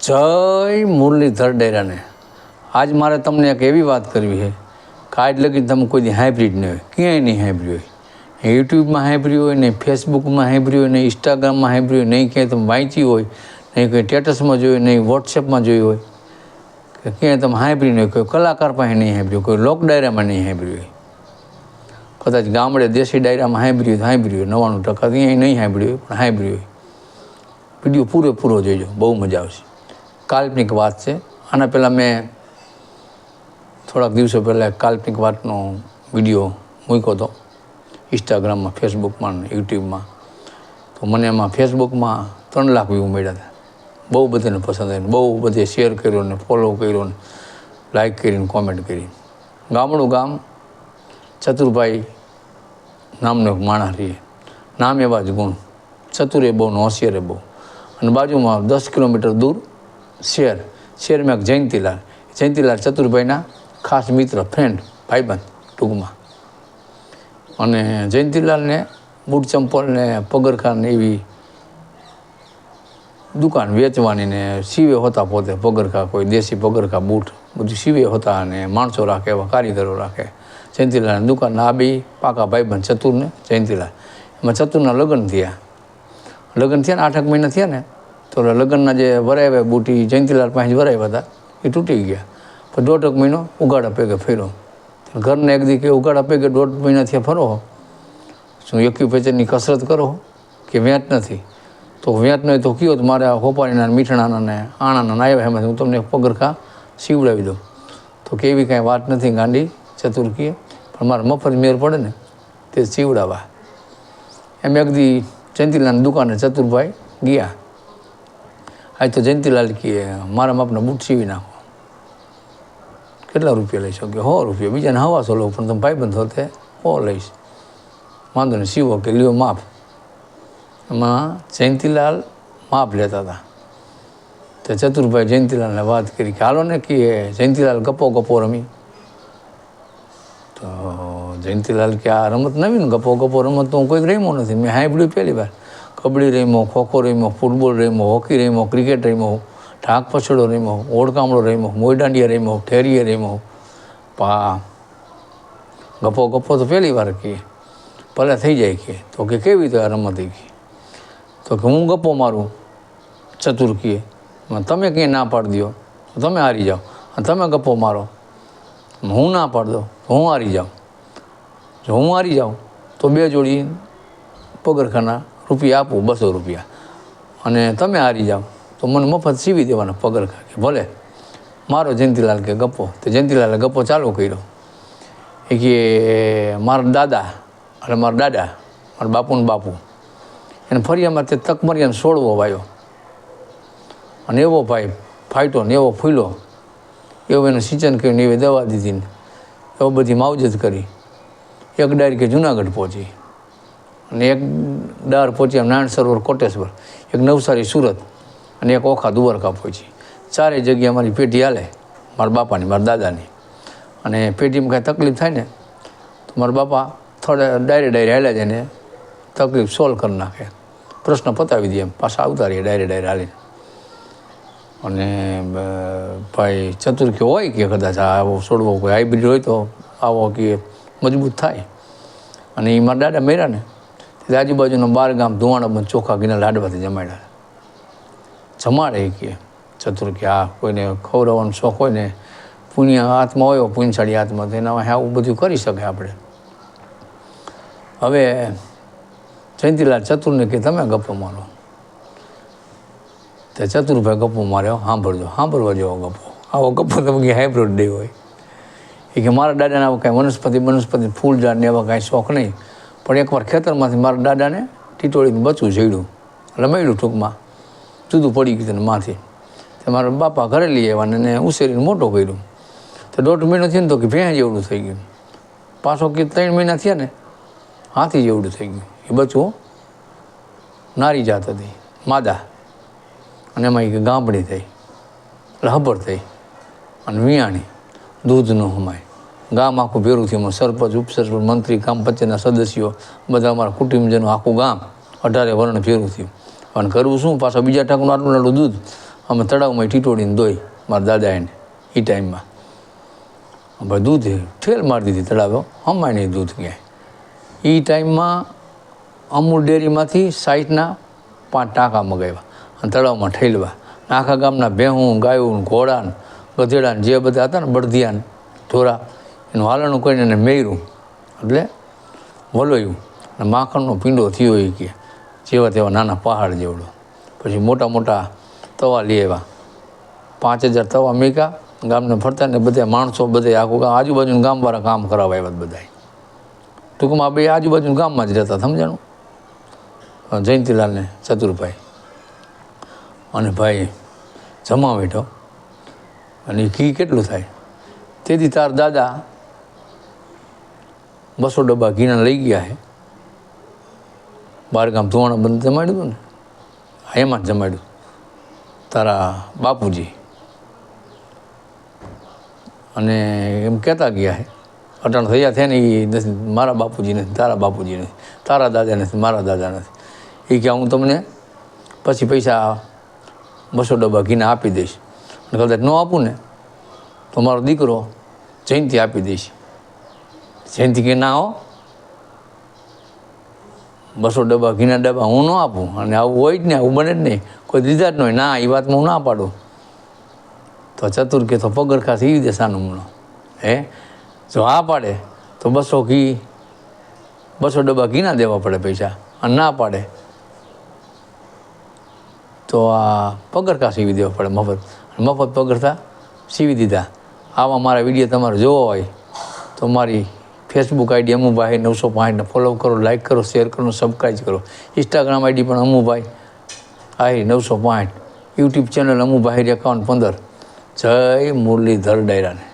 જય મુરલીધર ડેરાને આજ મારે તમને એક એવી વાત કરવી છે કે આજ લગી તમે કોઈ હાઇબ્રિડ નહીં હોય, ક્યાંય નહીં હાઇબ્રિડ હોય, યુટ્યુબમાં હાઇબ્રિડ હોય, નહીં ફેસબુકમાં હાઇબ્રિડ હોય, નહીં ઇન્સ્ટાગ્રામમાં હાઇબ્રિડ હોય, નહીં ક્યાંય તમે વાંચી હોય, નહીં કોઈ સ્ટેટસમાં જોયું, નહીં વોટ્સએપમાં જોયું હોય કે ક્યાંય તમે હાઇબ્રિડ નહીં હોય, કોઈ કલાકાર પાસે નહીં હાઇબ્રિડ હોય, કોઈ લોક ડાયરામાં નહીં હાઇબ્રિડ હોય, કદાચ ગામડે દેશી ડાયરામાં હાઇબ્રિડ હોય 99% અહીંયા નહીં હાઇબ્રિડ હોય પણ હાઇબ્રિડ હોય. વિડીયો પૂરેપૂરો જોઈજો, બહુ મજા આવશે. કાલ્પનિક વાત છે. આના પહેલાં મેં થોડાક દિવસો પહેલાં કાલ્પનિક વાતનો વિડીયો મૂક્યો હતો ઇન્સ્ટાગ્રામમાં, ફેસબુકમાં ને યુટ્યુબમાં. તો મને એમાં ફેસબુકમાં 3 લાખ વ્યૂ મળ્યા હતા. બહુ બધાને પસંદ આવ્યું, બહુ બધે શેર કર્યો ને ફોલો કર્યો ને લાઇક કરીને કોમેન્ટ કરી. ગામડું ગામ ચતુરભાઈ નામનો એક માણસ રહીએ, નામ એવા જ ગુણ, ચતુરે બહુ ને હોશિયારે બહુ. અને બાજુમાં 10 કિલોમીટર દૂર શહેરમાં એક જયંતિલાલ ચતુરભાઈના ખાસ મિત્ર, ફ્રેન્ડ, ભાઈબંધ ટૂંકમાં. અને જયંતિલાલને બૂટ ચંપલ ને પગરખાં ને એવી દુકાન વેચવાની ને સીવે હોતા પોતે પગરખાં, કોઈ દેશી પગરખાં બૂટ બધું સીવે હોતા અને માણસો રાખે, એવા કારીગરો રાખે. જયંતિલાલની દુકાનના આ બે પાકા ભાઈબંધ ચતુર ને જયંતિલાલ. એમાં ચતુરના લગ્ન થયા ને 8 મહિના થયા ને તો લગ્નના જે વરાવ્યા બૂટી જયંતિલાલ પાસે વરાવ્યા હતા એ તૂટી ગયા. પણ 1.5 મહિનો ઉગાડા પેગે ફર્યો. ઘરને એક દી કે ઉગાડા પેગે 1.5 મહિના થયા ફરો, શું એક્યુપેચરની કસરત કરો કે વેચ નથી? તો વેચ નહીં તો કયો મારે હોપારીના મીઠણાના ને આણાના આવ્યા એમાંથી હું તમને પગરખાં સીવડાવી દઉં. તો કે એવી કાંઈ વાત નથી ગાંડી ચતુર કીએ, પણ મારે મફત મેર પડે ને તે સીવડાવવા. એમ એક દી જયંતિલાલની દુકાને ચતુરભાઈ ગયા. આજ તો જયંતિલાલ કહે મારા માપના બૂટ સીવી નાખો. કેટલા રૂપિયા લઈ શકો? 100 રૂપિયા. બીજાને 125 લઉં, પણ તમે ભાઈબંધ હોતે 100 લઈશ. વાંધો નહીં, સીવો કે લ્યો માપ. એમાં જયંતિલાલ માપ લેતા હતા. તો ચતુરભાઈ જયંતિલાલને વાત કરી કે હાલો ને કે જયંતિલાલ ગપ્પો રમી. તો જયંતિલાલ કે આ રમત નવી ને ગપ્પો રમત તો હું કોઈ રમ્યો નથી, મેં હાંભળ્યું પહેલી વાર. કબડ્ડી રમ્યો, ખોખો રમ્યો, ફૂટબોલ રમ્યો, હોકી રમ્યો, ક્રિકેટ રમ્યો, ઢાક પછડો રમ્યો, ઓળકામડો રમ્યો, મોઈ દાંડિયા રમ્યો, ઠેરીએ રમ્યો. ગપ્પો તો પહેલી વાર કહે, ભલે થઈ જાય કે. તો કે કેવી તો આ રમત કહે? તો કે હું ગપ્પો મારું ચતુર કહે, તમે ક્યાંય ના પાડી દો તો તમે હારી જાઓ, અને તમે ગપ્પો મારો હું ના પાડી દઉં તો હું હારી જાઉં. જો હું હારી જાઉં તો 2 જોડી પગરખાના રૂપિયા આપું, 200 રૂપિયા, અને તમે હારી જાઓ તો મને મફત સીવી દેવાના પગરખા. કે ભલે મારો જયંતિલાલ કે ગપ્પો. તો જયંતિલાલે ગપ્પો ચાલુ કર્યો. એ કે મારા દાદા મારા બાપુ એને ફરિયામાં તે તકમરિયાને છોડવો વાયો, અને એવો ભાઈ ફાટ્યો ને એવો ફૂલ્યો, એવું એને સિંચન કર્યું ને એવી દવા દીધી ને એવો બધી માવજત કરી. એક ડાયરી કે જુનાગઢ પહોંચી, અને એક ડાર પહોંચી નારાયણ સરોવર કોટેશ્વર, એક નવસારી સુરત, અને એક ઓખા દ્વારકા પહોંચી. 4 જગ્યાએ મારી પેઢી હાલે, મારા બાપાની, મારા દાદાની. અને પેઢીમાં કાંઈ તકલીફ થાય ને તો મારા બાપા થોડા ડાયરે હાલ્યા જાય ને તકલીફ સોલ્વ કરી નાખે, પ્રશ્ન પતાવી દે, એમ પાછા આવતા રહીએ ડાયરે હાલીને. અને ભાઈ ચતુર કે હોય કે કદાચ આવો છોડવો કોઈ હાઇબ્રિડ હોય તો આવો કે મજબૂત થાય. અને એ મારા દાદા મેર્યા ને તે આજુબાજુના 12 ગામ ધુવાણા બંધ ચોખા ગીના લાડવાથી જમાડે કે ચતુર કે આ કોઈને ખવડાવવાનો શોખ હોય ને, પુણ્ય આત્મા હોય, પુણ્યશાળી આત્મા, તો એના આવું બધું કરી શકે આપણે. હવે જયંતિલાલ ચતુરને કે તમે ગપ્પો મારો. તો ચતુરભાઈ ગપ્પો માર્યો, સાંભળવા જેવો ગપ્પો. આવો ગપ્પો તમે કે હાઇબ્રિડ ડે હોય. એ કે મારા દાદાને આવો કાંઈ વનસ્પતિ ફૂલ ઝાડ ને એવા કાંઈ શોખ નહીં, પણ એકવાર ખેતરમાંથી મારા દાદાને ટીટોળીનું બચ્ચું જડ્યું, એટલે મળ્યું ટૂંકમાં, જુદું પડી ગયું તેને માથી. તો મારા બાપા ઘરે લઈ આવ્યા ને એને ઉછેરીને મોટો કર્યું. તો 1.5 મહિનો થયો ને તો કે ભેંસ જેવડું થઈ ગયું. પાછો કે 3 મહિના થયા ને હાથી જેવડું થઈ ગયું. એ બચ્ચું નારી જાત હતી, માદા, અને એમાં કે ગામડી થઈ, એટલે હબર થઈ, અને વિયાણી, દૂધ ન હમાય. ગામ આખું ભેરું થયું, સરપંચ, ઉપસરપંચ, મંત્રી, ગામ પંચાયતના સદસ્યો, બધા અમારા કુટુંબજનો, આખું ગામ 18 વર્ણ ભેરું થયું. અને કરવું શું? પાછા બીજા ટાંકનું આટલું દૂધ, અમે તળાવમાં ટીટોડીને દોઈ મારા દાદા એને એ ટાઈમમાં ભાઈ દૂધ ઠેલ મારી દીધી તળાવે હમાય નહીં દૂધ ક્યાંય એ ટાઈમમાં અમૂલ ડેરીમાંથી 60ના 5 ટાંકા મગાવ્યા અને તળાવમાં ઠેલવા આખા ગામના ભેહું ગાયું ઘોડાને ગધેડાને જે બધા હતા ને બળદિયાને ઢોરા એનું હાલણું કરીને એને મેર્યું એટલે વલોયું અને માખણનો પીંડો થયો એ કે જેવા તેવા નાના પહાડ જેવડો. પછી મોટા મોટા તવા લઈ આવ્યા 5000 તવા મૂક્યા ગામને ફરતા ને બધા માણસો બધા આખું ગામ આજુબાજુના ગામવાળા કામ કરાવવા આવ્યા બધા. ટૂંકમાં બે આજુબાજુના ગામમાં જ રહેતા સમજાણું. જયંતિલાલને ચતુરભાઈ અને ભાઈ જમા બેઠો અને એ ઘી કેટલું થાય તેથી તાર દાદા 200 ડબ્બા ઘીના લઈ ગયા છે. બારગામ ધોવાણા બંધ જમાડ્યું હતું ને એમાં જ જમાડ્યું તારા બાપુજી અને એમ કહેતા ગયા છે અટાણ થયા થયા ને એ નથી મારા બાપુજી નથી તારા બાપુજી નથી તારા દાદા નથી મારા દાદા નથી એ કે હું તમને પછી પૈસા 200 ડબ્બા ઘીના આપી દઈશ અને કદાચ ન આપું ને તો મારો દીકરો જયંતિ આપી દઈશ. જયંતિ કે ના હો 200 ડબ્બા ઘીના ડબ્બા હું ન આપું અને આવું હોય જ ને આવું બને જ નહીં કોઈ દીધા જ ન હોય ના એ વાતમાં હું ના પાડું. તો ચતુર કે તો પગરખા સીવી દે સાનું હે જો હા પાડે તો 200 ડબ્બા ઘીના દેવા પડે પૈસા અને ના પાડે તો આ પગરખા સીવી દેવા પડે મફત પગરખા સીવી દીધા. આવા મારા વિડીયો તમારે જોવો હોય તો મારી ફેસબુક આઈડી અમુભાઈ 965 ફોલો કરો, લાઇક કરો, શેર કરો, સબસ્ક્રાઈબ કરો. ઇન્સ્ટાગ્રામ આઈડી પણ અમુભાઈ આહિર 965, યુટ્યુબ ચેનલ અમુભાઈ 5115. જય મુરલીધર ડાયરાને.